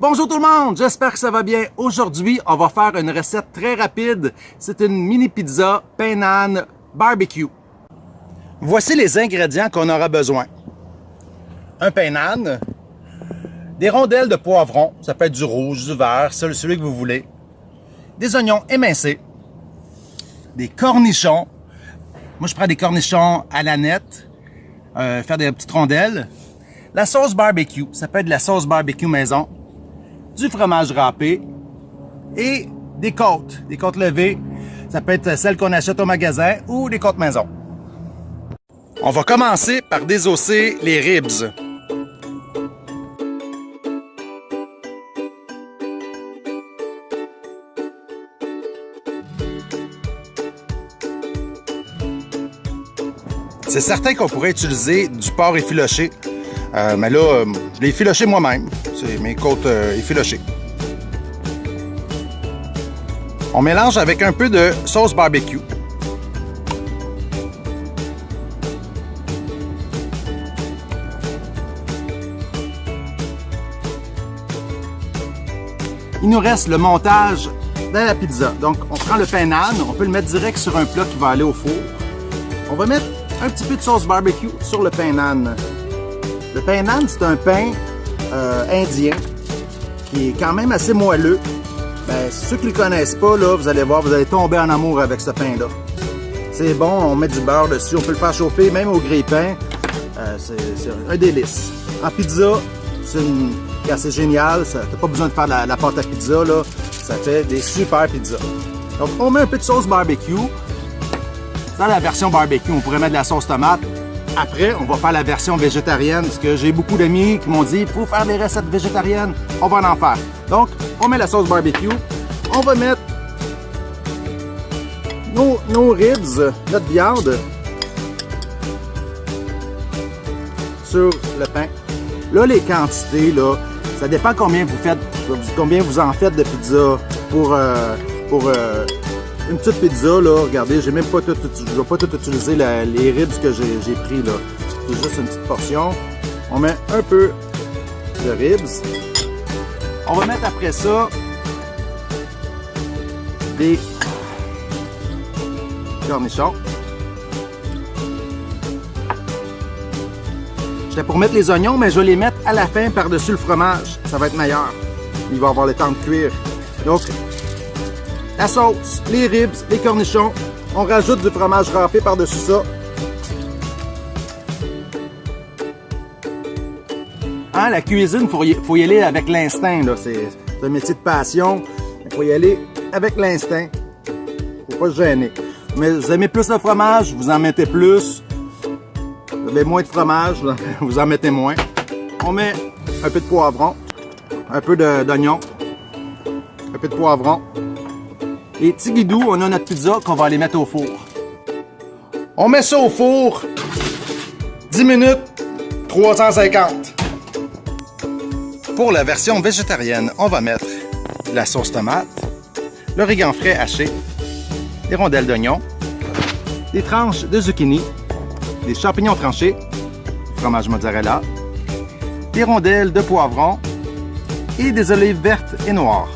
Bonjour tout le monde, j'espère que ça va bien. Aujourd'hui, on va faire une recette très rapide. C'est une mini pizza pain naan barbecue. Voici les ingrédients qu'on aura besoin. Un pain naan, des rondelles de poivron, ça peut être du rouge, du vert, celui que vous voulez. Des oignons émincés, des cornichons. Moi, je prends des cornichons à la nette, faire des petites rondelles. La sauce barbecue, ça peut être de la sauce barbecue maison. Du fromage râpé et des côtes levées. Ça peut être celles qu'on achète au magasin ou des côtes maison. On va commencer par désosser les ribs. C'est certain qu'on pourrait utiliser du porc effiloché, mais là, je l'ai effiloché moi-même. C'est mes côtes effilochées. On mélange avec un peu de sauce barbecue. Il nous reste le montage de la pizza. Donc, on prend le pain naan, on peut le mettre direct sur un plat qui va aller au four. On va mettre un petit peu de sauce barbecue sur le pain naan. Le pain naan, c'est un pain indien qui est quand même assez moelleux. Ben, ceux qui ne le connaissent pas, là, vous allez voir, vous allez tomber en amour avec ce pain-là. C'est bon, on met du beurre dessus, on peut le faire chauffer même au grille-pain. C'est un délice. En pizza, c'est génial. Tu n'as pas besoin de faire la pâte à pizza, là. Ça fait des super pizzas. Donc, on met un peu de sauce barbecue. Dans la version barbecue, on pourrait mettre de la sauce tomate. Après, on va faire la version végétarienne parce que j'ai beaucoup d'amis qui m'ont dit il faut faire des recettes végétariennes. On va en faire. Donc, on met la sauce barbecue. On va mettre nos ribs, notre viande, sur le pain. Là, les quantités, là, ça dépend combien vous en faites de pizza pour une petite pizza, là, regardez, je ne vais pas tout utiliser les ribs que j'ai pris, là. C'est juste une petite portion. On met un peu de ribs. On va mettre après ça des cornichons. J'étais pour mettre les oignons, mais je vais les mettre à la fin par-dessus le fromage. Ça va être meilleur. Il va avoir le temps de cuire. Donc, la sauce, les ribs, les cornichons. On rajoute du fromage râpé par-dessus ça. Hein, la cuisine, il faut y aller avec l'instinct. C'est un métier de passion. Il faut y aller avec l'instinct. Il ne faut pas se gêner. Mais vous aimez plus le fromage, vous en mettez plus. Vous avez moins de fromage, vous en mettez moins. On met un peu de poivron, un peu d'oignon, un peu de poivron. Et tigidou, on a notre pizza qu'on va aller mettre au four. On met ça au four, 10 minutes, 350. Pour la version végétarienne, on va mettre la sauce tomate, l'origan frais haché, des rondelles d'oignon, des tranches de zucchini, des champignons tranchés, du fromage mozzarella, des rondelles de poivron et des olives vertes et noires.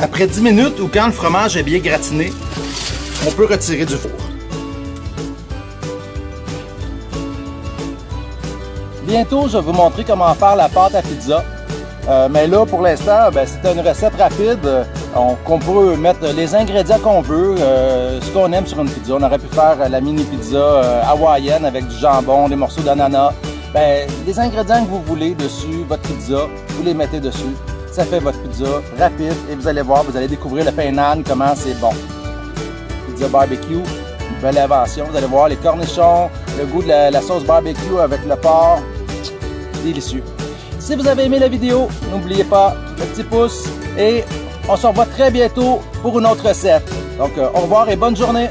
Après 10 minutes ou quand le fromage est bien gratiné, on peut retirer du four. Bientôt, je vais vous montrer comment faire la pâte à pizza. Mais là, pour l'instant, c'est une recette rapide. On peut mettre les ingrédients qu'on veut, ce qu'on aime sur une pizza. On aurait pu faire la mini pizza hawaïenne avec du jambon, des morceaux d'ananas. Les ingrédients que vous voulez dessus, votre pizza, vous les mettez dessus. Ça fait votre pizza rapide et vous allez voir, vous allez découvrir le pain naan, comment c'est bon. Pizza barbecue, une belle invention. Vous allez voir les cornichons, le goût de la sauce barbecue avec le porc. Délicieux. Si vous avez aimé la vidéo, n'oubliez pas le petit pouce Et on se revoit très bientôt pour une autre recette. Donc, au revoir et bonne journée!